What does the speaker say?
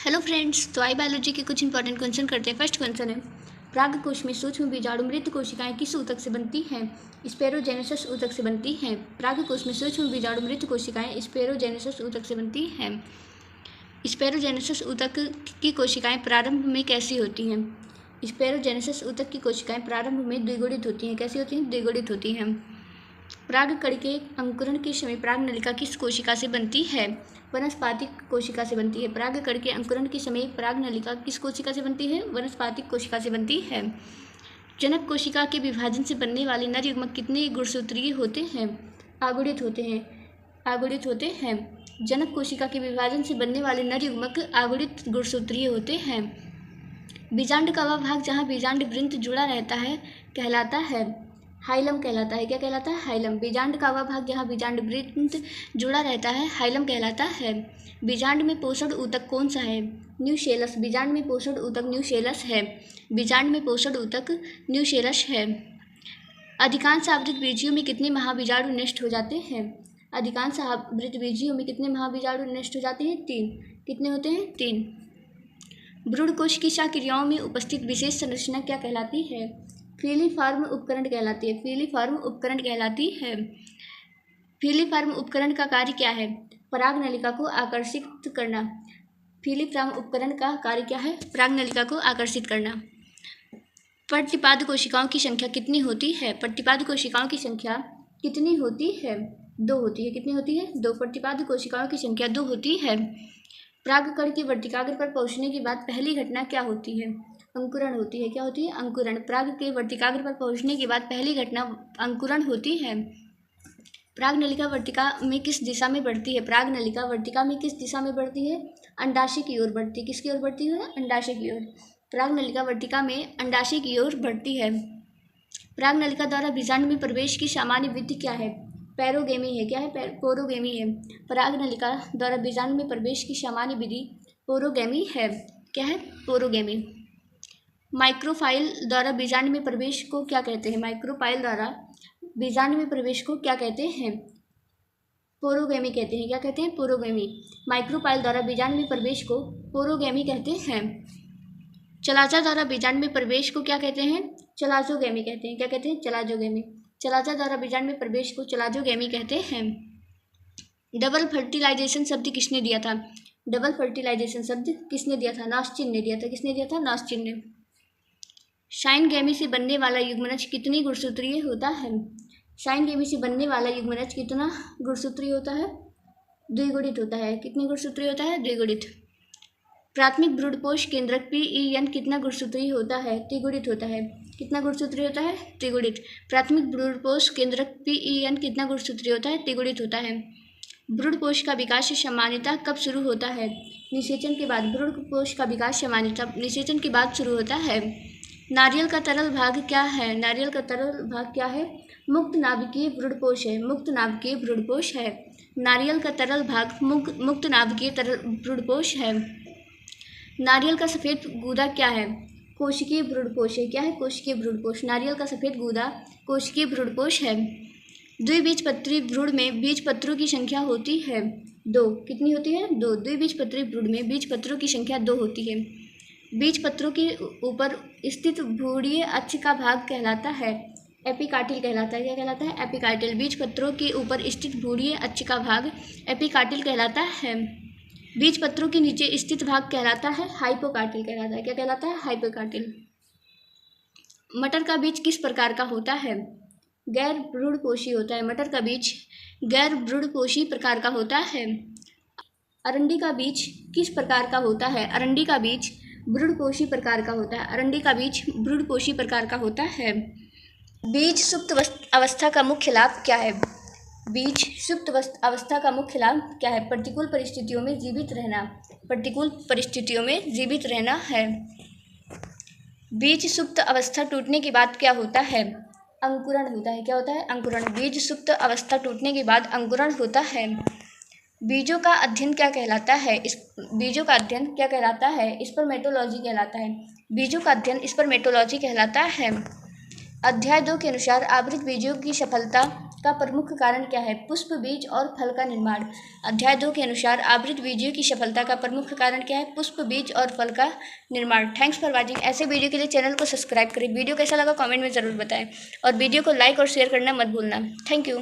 Hello friends, तो आई biology के कुछ इंपॉर्टेंट क्वेश्चन करते हैं। फर्स्ट क्वेश्चन है, प्राग कोश में सूक्ष्म बीजाणु मृत कोशिकाएं किस ऊतक से बनती हैं? स्पेरोजेनेसिस ऊतक से बनती हैं। प्राग कोश में सूक्ष्म बीजाणु मृत कोशिकाएं स्पेरोजेनेसिस ऊतक से बनती हैं। स्पेरोजेनेसिस ऊतक की कोशिकाएं प्रारंभ में कैसी होती हैं? स्पेरोजेनेसिस ऊतक की कोशिकाएं प्रारंभ में द्विगुणित होती हैं। कैसी होती हैं? द्विगुणित होती हैं। प्राग कण के अंकुरण के समय प्राग नलिका किस कोशिका से बनती है? वनस्पातिक कोशिका से बनती है। प्राग कण के अंकुरण के समय प्राग नलिका किस कोशिका से बनती है? वनस्पातिक कोशिका से बनती है। जनक कोशिका के विभाजन से बनने वाले नर युग्मक कितने गुणसूत्रीय होते हैं? आगुणित होते हैं। आगुणित होते हैं। जनक कोशिका के विभाजन से बनने वाले नर युग्मक आगुणित गुणसूत्रीय होते हैं। बीजांड का वह भाग जहाँ बीजांड वृंत जुड़ा रहता है कहलाता है हाइलम कहलाता है। क्या कहलाता है? हाइलम। बीजांड का वह भाग जहाँ बीजांड वृंत जुड़ा रहता है हाइलम कहलाता है। बीजांड में पोषण ऊतक कौन सा है? न्यूशेलस। बीजांड में पोषण ऊतक न्यूशेलस है। बीजांड में पोषण ऊतक न्यूशेलस है। अधिकांश आवृत बीजियों में कितने महाबीजाणु नष्ट हो जाते हैं? अधिकांश आवृत बीजियों में कितने महाबीजाणु नष्ट हो जाते हैं? 3। कितने होते हैं? 3। भ्रूणकोश की क्रियाओं में उपस्थित विशेष संरचना क्या कहलाती है? फीलीफॉर्म उपकरण कहलाती है। फीलीफॉर्म उपकरण कहलाती है। फीलीफॉर्म उपकरण का कार्य क्या है? पराग नलिका को आकर्षित करना। फीलीफॉर्म उपकरण का कार्य क्या है? पराग नलिका को आकर्षित करना। प्रतिपाद कोशिकाओं की संख्या कितनी होती है? प्रतिपाद कोशिकाओं की संख्या कितनी होती है? 2 होती है। कितनी होती है? 2। प्रतिपाद कोशिकाओं की संख्या 2 होती है। प्रागकण के वर्तिकाग्र पर पहुंचने के बाद पहली घटना क्या होती है? अंकुरण होती है। क्या होती है? अंकुरण। प्राग के वर्तिकाग्र पर पहुंचने के बाद पहली घटना अंकुरण होती है। प्राग नलिका वर्तिका में किस दिशा में बढ़ती है? प्राग नलिका वर्तिका में किस दिशा में बढ़ती है? अंडाशय की ओर बढ़ती है। किसकी ओर बढ़ती है? अंडाशय की ओर। प्राग नलिका वर्तिका में अंडाशय की ओर बढ़ती है। प्राग नलिका द्वारा बीजांड में प्रवेश की सामान्य विधि क्या है? पैरोगेमी है। क्या है? पोरोगेमी है। प्राग नलिका द्वारा बीजांड में प्रवेश की सामान्य विधि पोरोगेमी है। क्या है? पोरोगेमी। माइक्रोफाइल द्वारा बीजांड में प्रवेश को क्या कहते हैं? माइक्रोफाइल द्वारा बीजांड में प्रवेश को क्या कहते हैं? पोरोगेमी कहते हैं। क्या कहते हैं? पोरोगेमी। माइक्रोफाइल द्वारा बीजांड में प्रवेश को पोरोगेमी कहते हैं। चलाजा द्वारा बीजांड में प्रवेश को क्या कहते हैं? चलाजोगेमी कहते हैं। क्या कहते हैं? चलाजोगेमी। चलाजा द्वारा बीजांड में प्रवेश को चलाजोगेमी कहते हैं। डबल फर्टिलाइजेशन शब्द किसने दिया था? डबल फर्टिलाइजेशन शब्द किसने दिया था? नास्चिन ने दिया था। किसने दिया था? नास्चिन ने। साइनगेमी से बनने वाला युग्मनज कितनी गुणसूत्रीय होता है? साइनगेमी से बनने वाला युग्मनज कितना गुणसूत्रीय होता है? द्विगुणित होता है। कितनी गुणसूत्रीय होता है? द्विगुणित। प्राथमिक भ्रूणपोष केंद्रक PEN कितना गुणसूत्रीय होता है? त्रिगुणित होता है। कितना गुणसूत्रीय होता है? त्रिगुणित। प्राथमिक भ्रूणपोष केंद्रक PEN कितना गुणसूत्रीय होता है? त्रिगुणित होता है। भ्रूणपोष का विकास सामान्यतः कब शुरू होता है? निषेचन के बाद। भ्रूणपोष का विकास सामान्यतः निषेचन के बाद शुरू होता है। नारियल का तरल भाग क्या है? नारियल का तरल भाग क्या है? मुक्त नाभिकीय भ्रूणपोष है। मुक्त नाभिकीय भ्रूणपोष है। नारियल का तरल भाग मुक्त नाभिकीय तरल भ्रूणपोष है। नारियल का सफेद गूदा क्या है? कोशिकीय भ्रूणपोष है। क्या है? कोशिकीय भ्रूणपोष। नारियल का सफेद गूदा कोशिकीय भ्रूणपोष है। द्विबीजपत्री भ्रूण में बीजपत्रों की संख्या होती है 2। कितनी होती है? 2। द्विबीजपत्री भ्रूण में बीजपत्रों की संख्या 2 होती है। बीजपत्रों के ऊपर स्थित भ्रूणीय अक्ष का भाग कहलाता है एपिकार्टिल कहलाता है। क्या कहलाता है? एपिकार्टिल। बीजपत्रों के ऊपर स्थित भ्रूणीय अक्ष का भाग एपिकार्टिल कहलाता है। बीजपत्रों के नीचे स्थित भाग कहलाता है हाइपोकार्टिल कहलाता है। क्या कहलाता है? हाइपोकार्टिल। मटर का बीज किस प्रकार का होता है? गैर भ्रूणपोषी होता है। मटर का बीज गैर भ्रूणपोषी प्रकार का होता है। अरंडी का बीज किस प्रकार का होता है? अरंडी का बीज भ्रूणपोषी प्रकार का होता है। अरंडी का बीज भ्रूणपोषी प्रकार का होता है। बीज सुप्त अवस्था का मुख्य लाभ क्या है? बीज सुप्त अवस्था का मुख्य लाभ क्या है? प्रतिकूल परिस्थितियों में जीवित रहना। प्रतिकूल परिस्थितियों में जीवित रहना है। बीज सुप्त अवस्था टूटने के बाद क्या होता है? अंकुरण होता है। क्या होता है? अंकुरण। बीज सुप्त अवस्था टूटने के बाद अंकुरण होता है। बीजों का अध्ययन क्या कहलाता है? बीजों का अध्ययन क्या कहलाता है? स्पर्मेटोलॉजी कहलाता है। बीजों का अध्ययन स्पर्मेटोलॉजी कहलाता है। अध्याय 2 के अनुसार आवृत बीजों की सफलता का प्रमुख कारण क्या है? पुष्प, बीज और फल का निर्माण। अध्याय 2 के अनुसार आवृत बीजों की सफलता का प्रमुख कारण क्या है? पुष्प, बीज और फल का निर्माण। Thanks for watching. ऐसे वीडियो के लिए चैनल को सब्सक्राइब करें। वीडियो कैसा लगा कमेंट में ज़रूर बताएं और वीडियो को लाइक और शेयर करना मत भूलना। Thank you.